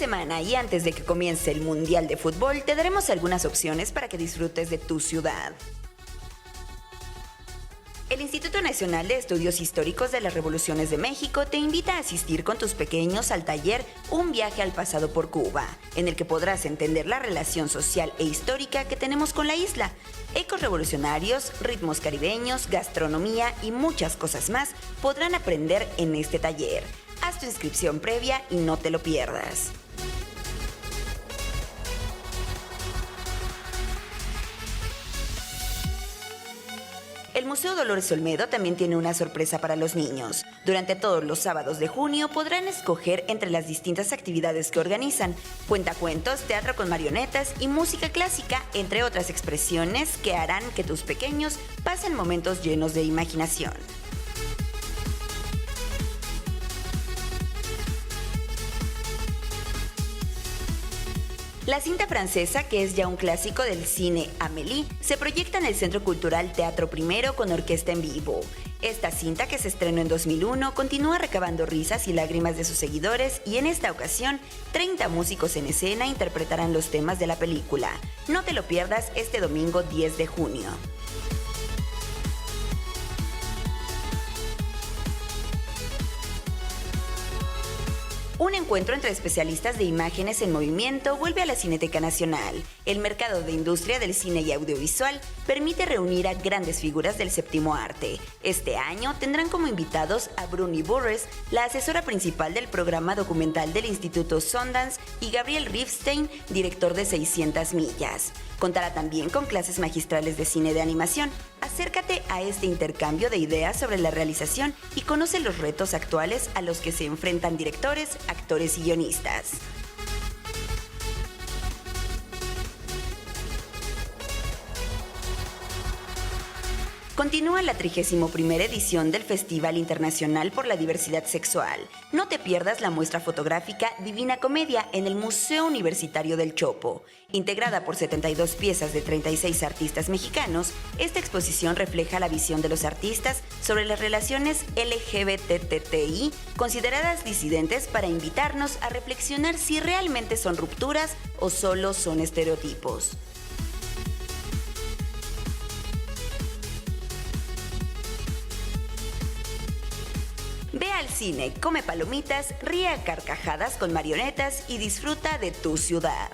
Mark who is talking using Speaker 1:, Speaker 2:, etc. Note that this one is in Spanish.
Speaker 1: semana y antes de que comience el Mundial de Fútbol, te daremos algunas opciones para que disfrutes de tu ciudad. El Instituto Nacional de Estudios Históricos de las Revoluciones de México te invita a asistir con tus pequeños al taller Un viaje al pasado por Cuba, en el que podrás entender la relación social e histórica que tenemos con la isla. Ecos revolucionarios, ritmos caribeños, gastronomía y muchas cosas más podrán aprender en este taller. Haz tu inscripción previa y no te lo pierdas. El Museo Dolores Olmedo también tiene una sorpresa para los niños. Durante todos los sábados de junio podrán escoger entre las distintas actividades que organizan: cuentacuentos, teatro con marionetas y música clásica, entre otras expresiones que harán que tus pequeños pasen momentos llenos de imaginación. La cinta francesa, que es ya un clásico del cine Amélie, se proyecta en el Centro Cultural Teatro Primero con orquesta en vivo. Esta cinta, que se estrenó en 2001, continúa recabando risas y lágrimas de sus seguidores y en esta ocasión, 30 músicos en escena interpretarán los temas de la película. No te lo pierdas este domingo 10 de junio. Un encuentro entre especialistas de imágenes en movimiento vuelve a la Cineteca Nacional. El mercado de industria del cine y audiovisual permite reunir a grandes figuras del séptimo arte. Este año tendrán como invitados a Bruni Burres, la asesora principal del programa documental del Instituto Sundance, y Gabriel Rifstein, director de 600 millas. Contará también con clases magistrales de cine de animación. Acércate a este intercambio de ideas sobre la realización y conoce los retos actuales a los que se enfrentan directores, actores y guionistas. Continúa la 31ª edición del Festival Internacional por la Diversidad Sexual. No te pierdas la muestra fotográfica Divina Comedia en el Museo Universitario del Chopo. Integrada por 72 piezas de 36 artistas mexicanos, esta exposición refleja la visión de los artistas sobre las relaciones LGBTTI, consideradas disidentes, para invitarnos a reflexionar si realmente son rupturas o solo son estereotipos. Ve al cine, come palomitas, ríe a carcajadas con marionetas y disfruta de tu ciudad.